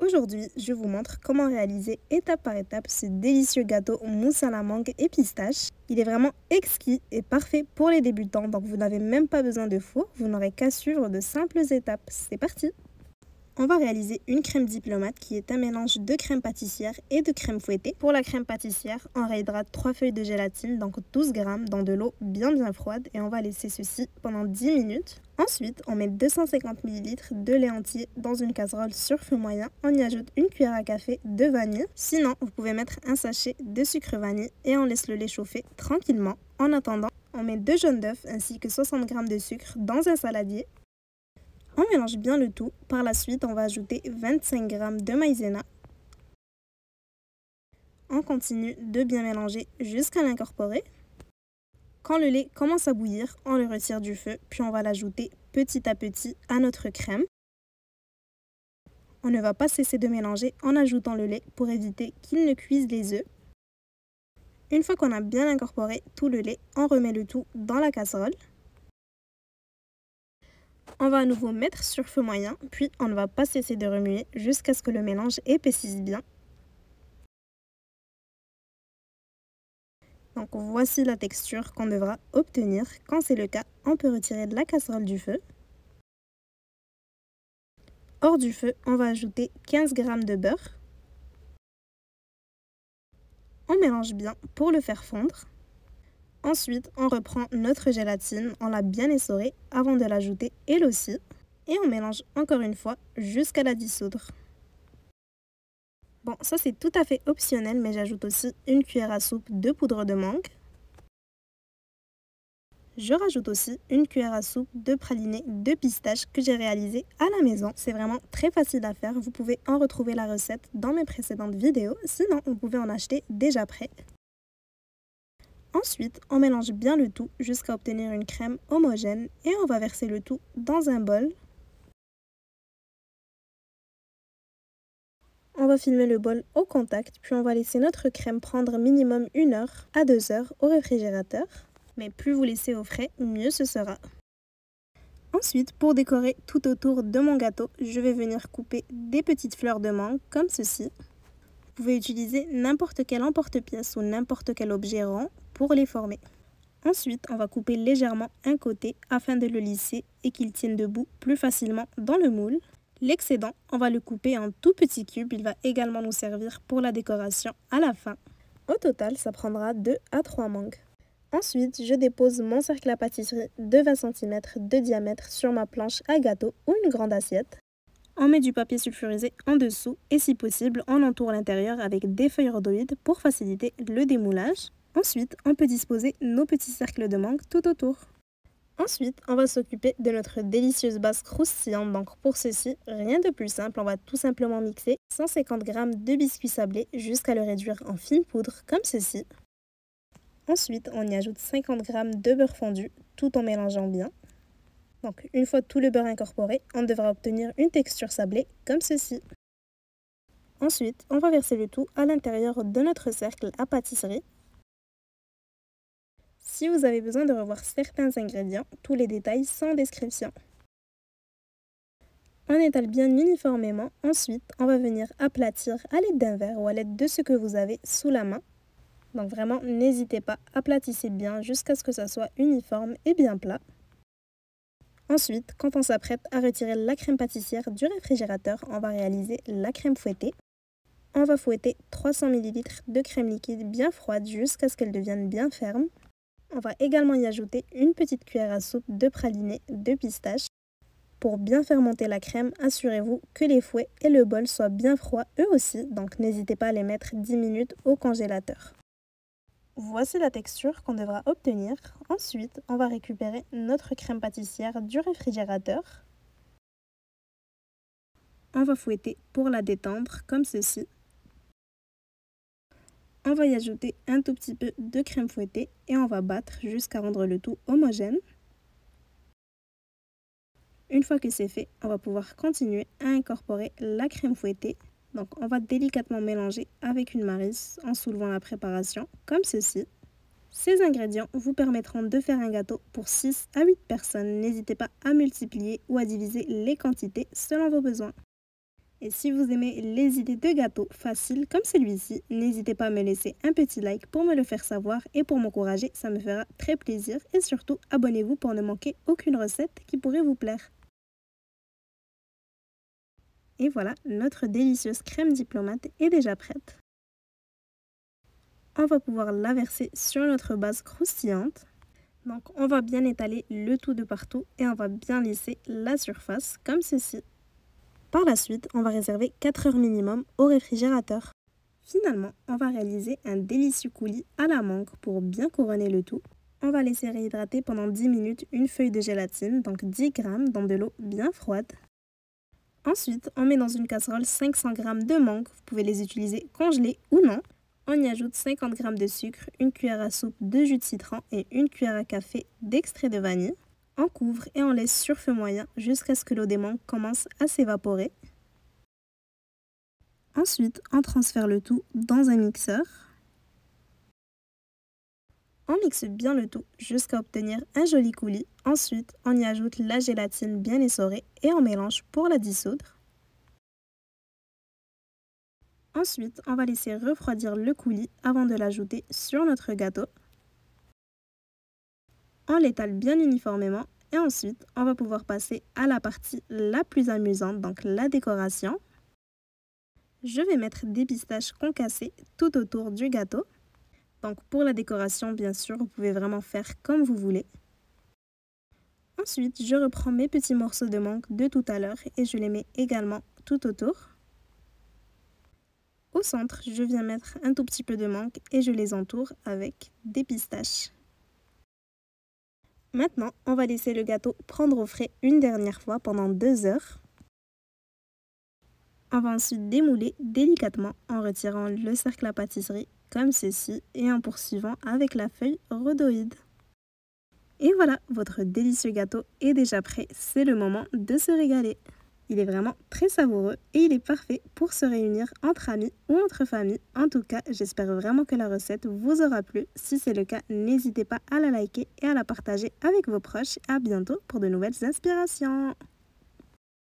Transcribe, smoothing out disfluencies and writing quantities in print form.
Aujourd'hui, je vous montre comment réaliser étape par étape ce délicieux gâteau mousse à la mangue et pistache. Il est vraiment exquis et parfait pour les débutants, donc vous n'avez même pas besoin de four, vous n'aurez qu'à suivre de simples étapes. C'est parti! On va réaliser une crème diplomate qui est un mélange de crème pâtissière et de crème fouettée. Pour la crème pâtissière, on réhydrate 3 feuilles de gélatine, donc 12 grammes, dans de l'eau bien froide et on va laisser ceci pendant 10 minutes. Ensuite, on met 250 ml de lait entier dans une casserole sur feu moyen. On y ajoute une cuillère à café de vanille. Sinon, vous pouvez mettre un sachet de sucre vanille et on laisse le lait chauffer tranquillement. En attendant, on met 2 jaunes d'œufs ainsi que 60 g de sucre dans un saladier. On mélange bien le tout. Par la suite, on va ajouter 25 g de maïzena. On continue de bien mélanger jusqu'à l'incorporer. Quand le lait commence à bouillir, on le retire du feu, puis on va l'ajouter petit à petit à notre crème. On ne va pas cesser de mélanger en ajoutant le lait pour éviter qu'il ne cuise les œufs. Une fois qu'on a bien incorporé tout le lait, on remet le tout dans la casserole. On va à nouveau mettre sur feu moyen, puis on ne va pas cesser de remuer jusqu'à ce que le mélange épaississe bien. Donc voici la texture qu'on devra obtenir. Quand c'est le cas, on peut retirer de la casserole du feu. Hors du feu, on va ajouter 15 g de beurre. On mélange bien pour le faire fondre. Ensuite, on reprend notre gélatine, on l'a bien essorée avant de l'ajouter elle aussi. Et on mélange encore une fois jusqu'à la dissoudre. Bon, ça c'est tout à fait optionnel, mais j'ajoute aussi une cuillère à soupe de poudre de mangue. Je rajoute aussi une cuillère à soupe de praliné de pistache que j'ai réalisé à la maison. C'est vraiment très facile à faire, vous pouvez en retrouver la recette dans mes précédentes vidéos, sinon vous pouvez en acheter déjà prêt. Ensuite, on mélange bien le tout jusqu'à obtenir une crème homogène et on va verser le tout dans un bol. On va filmer le bol au contact, puis on va laisser notre crème prendre minimum 1 heure à 2 heures au réfrigérateur. Mais plus vous laissez au frais, mieux ce sera. Ensuite, pour décorer tout autour de mon gâteau, je vais venir couper des petites fleurs de mangue comme ceci. Vous pouvez utiliser n'importe quel emporte-pièce ou n'importe quel objet rond pour les former. Ensuite, on va couper légèrement un côté afin de le lisser et qu'il tienne debout plus facilement dans le moule. L'excédent, on va le couper en tout petits cubes. Il va également nous servir pour la décoration à la fin. Au total, ça prendra 2 à 3 mangues. Ensuite, je dépose mon cercle à pâtisserie de 20 cm de diamètre sur ma planche à gâteau ou une grande assiette. On met du papier sulfurisé en dessous et si possible, on entoure l'intérieur avec des feuilles rhodoïdes pour faciliter le démoulage. Ensuite, on peut disposer nos petits cercles de mangue tout autour. Ensuite, on va s'occuper de notre délicieuse base croustillante. Donc pour ceci, rien de plus simple, on va tout simplement mixer 150 g de biscuit sablé jusqu'à le réduire en fine poudre comme ceci. Ensuite, on y ajoute 50 g de beurre fondu tout en mélangeant bien. Donc une fois tout le beurre incorporé, on devra obtenir une texture sablée comme ceci. Ensuite, on va verser le tout à l'intérieur de notre cercle à pâtisserie. Si vous avez besoin de revoir certains ingrédients, tous les détails sont en description. On étale bien uniformément. Ensuite, on va venir aplatir à l'aide d'un verre ou à l'aide de ce que vous avez sous la main. Donc vraiment, n'hésitez pas, aplatissez bien jusqu'à ce que ça soit uniforme et bien plat. Ensuite, quand on s'apprête à retirer la crème pâtissière du réfrigérateur, on va réaliser la crème fouettée. On va fouetter 300 ml de crème liquide bien froide jusqu'à ce qu'elle devienne bien ferme. On va également y ajouter une petite cuillère à soupe de praliné de pistache. Pour bien faire monter la crème, assurez-vous que les fouets et le bol soient bien froids eux aussi, donc n'hésitez pas à les mettre 10 minutes au congélateur. Voici la texture qu'on devra obtenir. Ensuite, on va récupérer notre crème pâtissière du réfrigérateur. On va fouetter pour la détendre comme ceci. On va y ajouter un tout petit peu de crème fouettée et on va battre jusqu'à rendre le tout homogène. Une fois que c'est fait, on va pouvoir continuer à incorporer la crème fouettée. Donc on va délicatement mélanger avec une maryse en soulevant la préparation comme ceci. Ces ingrédients vous permettront de faire un gâteau pour 6 à 8 personnes. N'hésitez pas à multiplier ou à diviser les quantités selon vos besoins. Et si vous aimez les idées de gâteaux faciles comme celui-ci, n'hésitez pas à me laisser un petit like pour me le faire savoir et pour m'encourager, ça me fera très plaisir. Et surtout, abonnez-vous pour ne manquer aucune recette qui pourrait vous plaire. Et voilà, notre délicieuse crème diplomate est déjà prête. On va pouvoir la verser sur notre base croustillante. Donc on va bien étaler le tout de partout et on va bien lisser la surface comme ceci. Par la suite, on va réserver 4 heures minimum au réfrigérateur. Finalement, on va réaliser un délicieux coulis à la mangue pour bien couronner le tout. On va laisser réhydrater pendant 10 minutes une feuille de gélatine, donc 10 grammes dans de l'eau bien froide. Ensuite, on met dans une casserole 500 g de mangue, vous pouvez les utiliser congelées ou non. On y ajoute 50 g de sucre, une cuillère à soupe de jus de citron et une cuillère à café d'extrait de vanille. On couvre et on laisse sur feu moyen jusqu'à ce que l'eau des mangues commence à s'évaporer. Ensuite, on transfère le tout dans un mixeur. On mixe bien le tout jusqu'à obtenir un joli coulis. Ensuite, on y ajoute la gélatine bien essorée et on mélange pour la dissoudre. Ensuite, on va laisser refroidir le coulis avant de l'ajouter sur notre gâteau. On l'étale bien uniformément et ensuite, on va pouvoir passer à la partie la plus amusante, donc la décoration. Je vais mettre des pistaches concassées tout autour du gâteau. Donc pour la décoration, bien sûr, vous pouvez vraiment faire comme vous voulez. Ensuite, je reprends mes petits morceaux de mangue de tout à l'heure et je les mets également tout autour. Au centre, je viens mettre un tout petit peu de mangue et je les entoure avec des pistaches. Maintenant, on va laisser le gâteau prendre au frais une dernière fois pendant 2 heures. On va ensuite démouler délicatement en retirant le cercle à pâtisserie comme ceci et en poursuivant avec la feuille rhodoïde. Et voilà, votre délicieux gâteau est déjà prêt, c'est le moment de se régaler. Il est vraiment très savoureux et il est parfait pour se réunir entre amis ou entre familles. En tout cas, j'espère vraiment que la recette vous aura plu. Si c'est le cas, n'hésitez pas à la liker et à la partager avec vos proches. À bientôt pour de nouvelles inspirations.